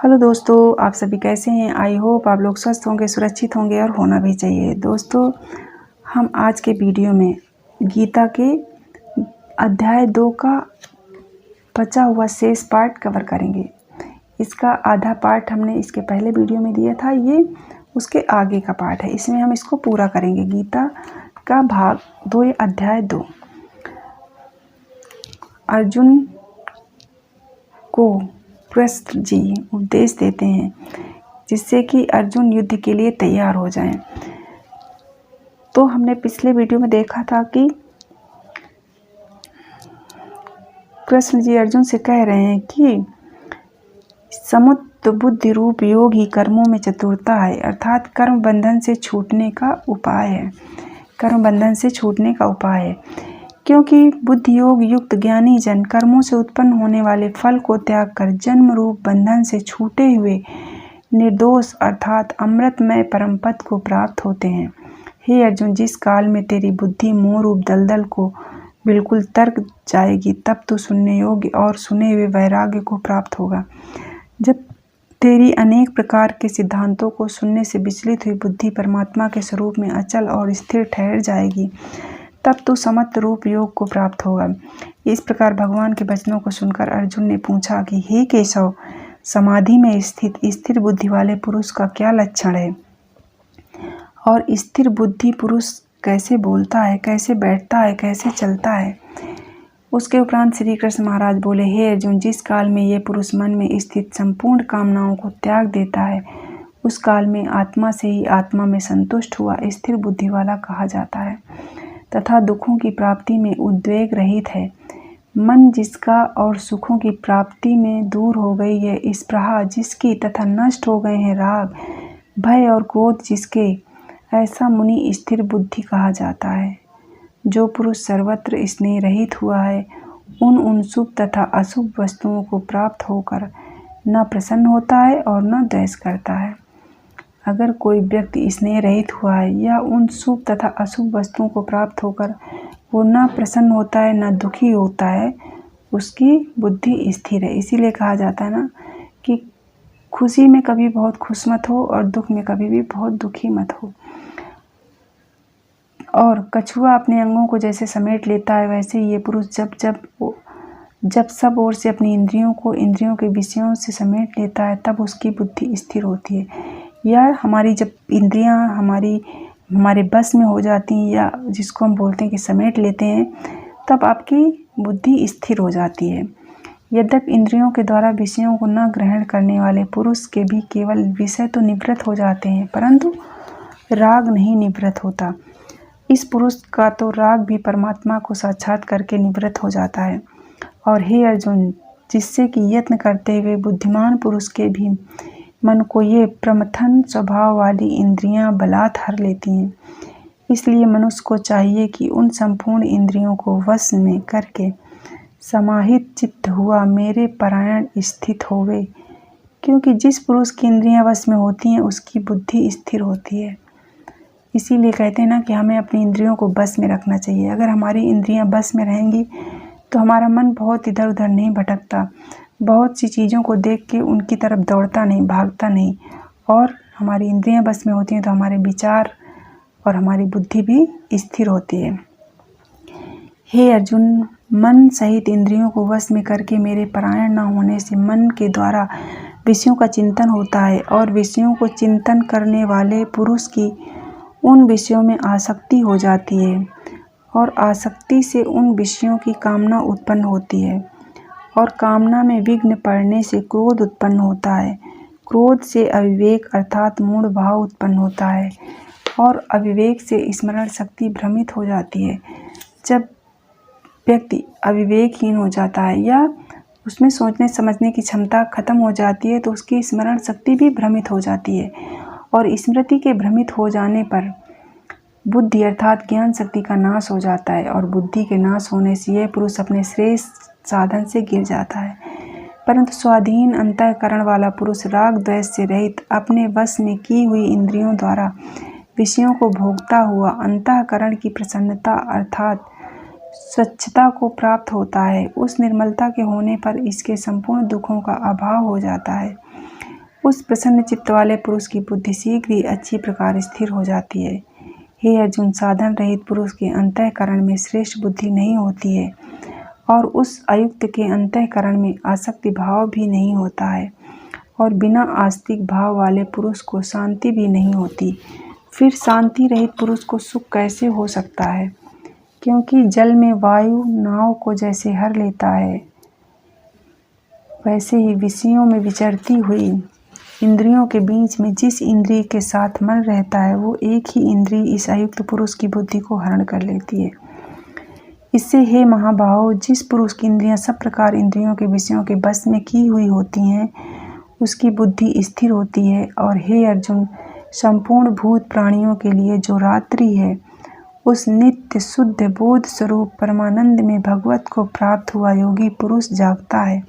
Hello दोस्तों, आप सभी कैसे हैं। आई होप आप लोग स्वस्थ होंगे, सुरक्षित होंगे और होना भी चाहिए। दोस्तों, हम आज के वीडियो में गीता के अध्याय 2 का बचा हुआ शेष पार्ट कवर करेंगे। इसका आधा पार्ट हमने इसके पहले वीडियो में दिया था, ये उसके आगे का पार्ट है। इसमें हम इसको पूरा करेंगे। गीता का भाग 2 अध्याय 2। अर्जुन को कृष्ण जी उपदेश देते हैं जिससे कि अर्जुन युद्ध के लिए तैयार हो जाएं। तो हमने पिछले वीडियो में देखा था कि कृष्ण जी अर्जुन से कह रहे हैं कि समुद्ध बुद्धि रूप योग ही कर्मों में चतुरता है, अर्थात कर्म बंधन से छूटने का उपाय है। कर्म बंधन से छूटने का उपाय है, क्योंकि बुद्धि योग युक्त ज्ञानी जन कर्मों से उत्पन्न होने वाले फल को त्याग कर जन्म रूप बंधन से छूटे हुए निर्दोष अर्थात अमृतमय परम पद को प्राप्त होते हैं। हे अर्जुन, जिस काल में तेरी बुद्धि मोह रूप दलदल को बिल्कुल तर्क जाएगी, तब तू सुनने योग्य और सुने हुए वैराग्य को प्राप्त होगा। जब तेरी अनेक प्रकार के सिद्धांतों को सुनने से विचलित हुई बुद्धि परमात्मा के स्वरूप में अचल और स्थिर ठहर जाएगी, तब तो समत्व रूप योग को प्राप्त होगा। इस प्रकार भगवान के वचनों को सुनकर अर्जुन ने पूछा कि हे केशव, समाधि में स्थित स्थिर बुद्धि वाले पुरुष का क्या लक्षण है और स्थिर बुद्धि पुरुष कैसे बोलता है, कैसे बैठता है, कैसे चलता है। उसके उपरांत श्री कृष्ण महाराज बोले, हे अर्जुन, जिस काल में ये पुरुष मन में स्थित संपूर्ण कामनाओं को त्याग देता है, उस काल में आत्मा से ही आत्मा में संतुष्ट हुआ स्थिर बुद्धि वाला कहा जाता है तथा दुखों की प्राप्ति में उद्वेग रहित है। मन जिसका और सुखों की प्राप्ति में दूर हो गई है स्पृहा जिसकी तथा नष्ट हो गए हैं राग, भय और क्रोध जिसके, ऐसा मुनि स्थिर बुद्धि कहा जाता है। जो पुरुष सर्वत्र स्नेह रहित हुआ है, उन शुभ तथा अशुभ वस्तुओं को प्राप्त होकर न प्रसन्न होता है और न द्वेष करता है। अगर कोई व्यक्ति स्नेह रहित हुआ है या उन शुभ तथा अशुभ वस्तुओं को प्राप्त होकर वो न प्रसन्न होता है न दुखी होता है, उसकी बुद्धि स्थिर है। इसीलिए कहा जाता है ना कि खुशी में कभी बहुत खुश मत हो और दुख में कभी भी बहुत दुखी मत हो। और कछुआ अपने अंगों को जैसे समेट लेता है, वैसे ये पुरुष जब सब ओर से अपनी इंद्रियों को इंद्रियों के विषयों से समेट लेता है, तब उसकी बुद्धि स्थिर होती है। या हमारी जब इंद्रियां हमारे बस में हो जाती हैं, या जिसको हम बोलते हैं कि समेट लेते हैं, तब आपकी बुद्धि स्थिर हो जाती है। यद्यपि इंद्रियों के द्वारा विषयों को न ग्रहण करने वाले पुरुष के भी केवल विषय तो निवृत्त हो जाते हैं, परंतु राग नहीं निवृत्त होता। इस पुरुष का तो राग भी परमात्मा को साक्षात करके निवृत्त हो जाता है। और हे अर्जुन, जिससे कि यत्न करते हुए बुद्धिमान पुरुष के भी मन को ये प्रमथन स्वभाव वाली इंद्रियां बलात् हर लेती हैं। इसलिए मनुष्य को चाहिए कि उन संपूर्ण इंद्रियों को वश में करके समाहित चित्त हुआ मेरे परायण स्थित होवे, क्योंकि जिस पुरुष की इंद्रियां वश में होती हैं उसकी बुद्धि स्थिर होती है। इसीलिए कहते हैं ना कि हमें अपनी इंद्रियों को बस में रखना चाहिए। अगर हमारी इंद्रियां बस में रहेंगी तो हमारा मन बहुत इधर उधर नहीं भटकता, बहुत सी चीज़ों को देख के उनकी तरफ दौड़ता नहीं, भागता नहीं। और हमारी इंद्रियां बस में होती हैं तो हमारे विचार और हमारी बुद्धि भी स्थिर होती है। हे अर्जुन, मन सहित इंद्रियों को वश में करके मेरे परायण न होने से मन के द्वारा विषयों का चिंतन होता है, और विषयों को चिंतन करने वाले पुरुष की उन विषयों में आसक्ति हो जाती है, और आसक्ति से उन विषयों की कामना उत्पन्न होती है, और कामना में विघ्न पड़ने से क्रोध उत्पन्न होता है। क्रोध से अविवेक अर्थात मूढ़ भाव उत्पन्न होता है, और अविवेक से स्मरण शक्ति भ्रमित हो जाती है। जब व्यक्ति अविवेकहीन हो जाता है या उसमें सोचने समझने की क्षमता खत्म हो जाती है, तो उसकी स्मरण शक्ति भी भ्रमित हो जाती है, और स्मृति के भ्रमित हो जाने पर बुद्धि अर्थात ज्ञान शक्ति का नाश हो जाता है, और बुद्धि के नाश होने से यह पुरुष अपने श्रेष्ठ साधन से गिर जाता है। परंतु स्वाधीन अंतःकरण वाला पुरुष राग द्वेष से रहित अपने वश में की हुई इंद्रियों द्वारा विषयों को भोगता हुआ अंतःकरण की प्रसन्नता अर्थात स्वच्छता को प्राप्त होता है। उस निर्मलता के होने पर इसके संपूर्ण दुखों का अभाव हो जाता है। उस प्रसन्न चित्त वाले पुरुष की बुद्धि शीघ्र ही अच्छी प्रकार स्थिर हो जाती है। हे अर्जुन, साधन रहित पुरुष के अंतःकरण में श्रेष्ठ बुद्धि नहीं होती है और उस अयुक्त के अंतःकरण में आसक्ति भाव भी नहीं होता है और बिना आस्तिक भाव वाले पुरुष को शांति भी नहीं होती। फिर शांति रहित पुरुष को सुख कैसे हो सकता है? क्योंकि जल में वायु नाव को जैसे हर लेता है, वैसे ही विषयों में विचरती हुई इंद्रियों के बीच में जिस इंद्रिय के साथ मन रहता है, वो एक ही इंद्रिय इस अयुक्त पुरुष की बुद्धि को हरण कर लेती है। इससे हे महाबाहो, जिस पुरुष की इंद्रियां सब प्रकार इंद्रियों के विषयों के बस में की हुई होती हैं, उसकी बुद्धि स्थिर होती है। और हे अर्जुन, संपूर्ण भूत प्राणियों के लिए जो रात्रि है, उस नित्य शुद्ध बोध स्वरूप परमानंद में भगवत को प्राप्त हुआ योगी पुरुष जागता है।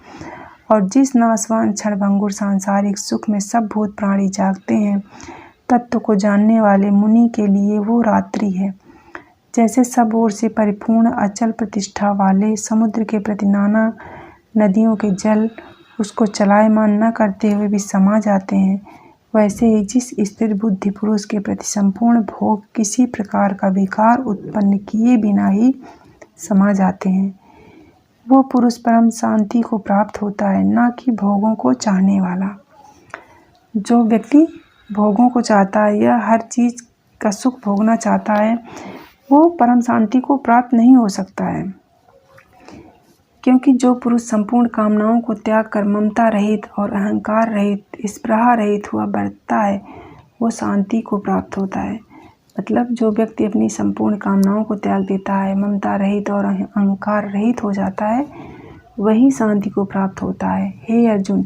और जिस नाशवान क्षणभंगुर सांसारिक सुख में सब भूत प्राणी जागते हैं, तत्व को जानने वाले मुनि के लिए वो रात्रि है। जैसे सब ओर से परिपूर्ण अचल प्रतिष्ठा वाले समुद्र के प्रति नाना नदियों के जल उसको चलायमान न करते हुए भी समा जाते हैं, वैसे ही जिस स्थिर बुद्धि पुरुष के प्रति संपूर्ण भोग किसी प्रकार का विकार उत्पन्न किए बिना ही समा जाते हैं, वो पुरुष परम शांति को प्राप्त होता है, न कि भोगों को चाहने वाला। जो व्यक्ति भोगों को चाहता है या हर चीज़ का सुख भोगना चाहता है, वो परम शांति को प्राप्त नहीं हो सकता है। क्योंकि जो पुरुष संपूर्ण कामनाओं को त्याग कर ममता रहित और अहंकार रहित, स्पृहा रहित हुआ बरतता है, वो शांति को प्राप्त होता है। मतलब जो व्यक्ति अपनी संपूर्ण कामनाओं को त्याग देता है, ममता रहित और अहंकार रहित हो जाता है, वही शांति को प्राप्त होता है। हे अर्जुन,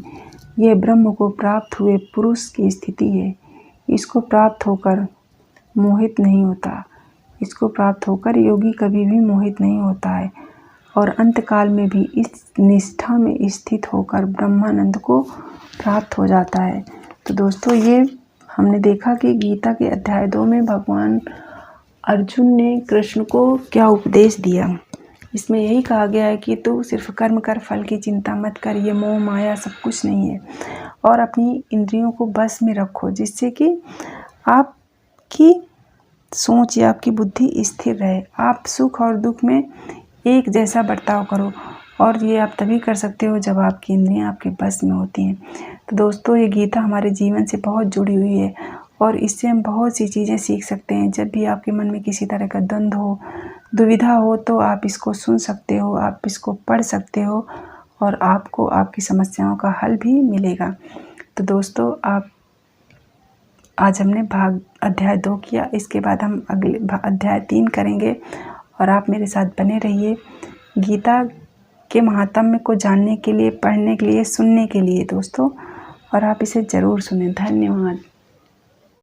ये ब्रह्म को प्राप्त हुए पुरुष की स्थिति है। इसको प्राप्त होकर मोहित नहीं होता। इसको प्राप्त होकर योगी कभी भी मोहित नहीं होता है और अंतकाल में भी इस निष्ठा में स्थित होकर ब्रह्मानंद को प्राप्त हो जाता है। तो दोस्तों, ये हमने देखा कि गीता के अध्याय 2 में भगवान अर्जुन ने कृष्ण को क्या उपदेश दिया। इसमें यही कहा गया है कि तू सिर्फ कर्म कर, फल की चिंता मत कर, ये मोह माया सब कुछ नहीं है, और अपनी इंद्रियों को बस में रखो, जिससे कि आपकी सोच या आपकी बुद्धि स्थिर रहे। आप सुख और दुख में एक जैसा बर्ताव करो, और ये आप तभी कर सकते हो जब आपकी इंद्रियां आपके बस में होती हैं। तो दोस्तों, ये गीता हमारे जीवन से बहुत जुड़ी हुई है और इससे हम बहुत सी चीज़ें सीख सकते हैं। जब भी आपके मन में किसी तरह का द्वंद्व हो, दुविधा हो, तो आप इसको सुन सकते हो, आप इसको पढ़ सकते हो और आपको आपकी समस्याओं का हल भी मिलेगा। तो दोस्तों, आज हमने अध्याय 2 किया, इसके बाद हम अगले अध्याय 3 करेंगे और आप मेरे साथ बने रहिए गीता के महात्म्य को जानने के लिए, पढ़ने के लिए, सुनने के लिए दोस्तों, और आप इसे ज़रूर सुनें। धन्यवाद।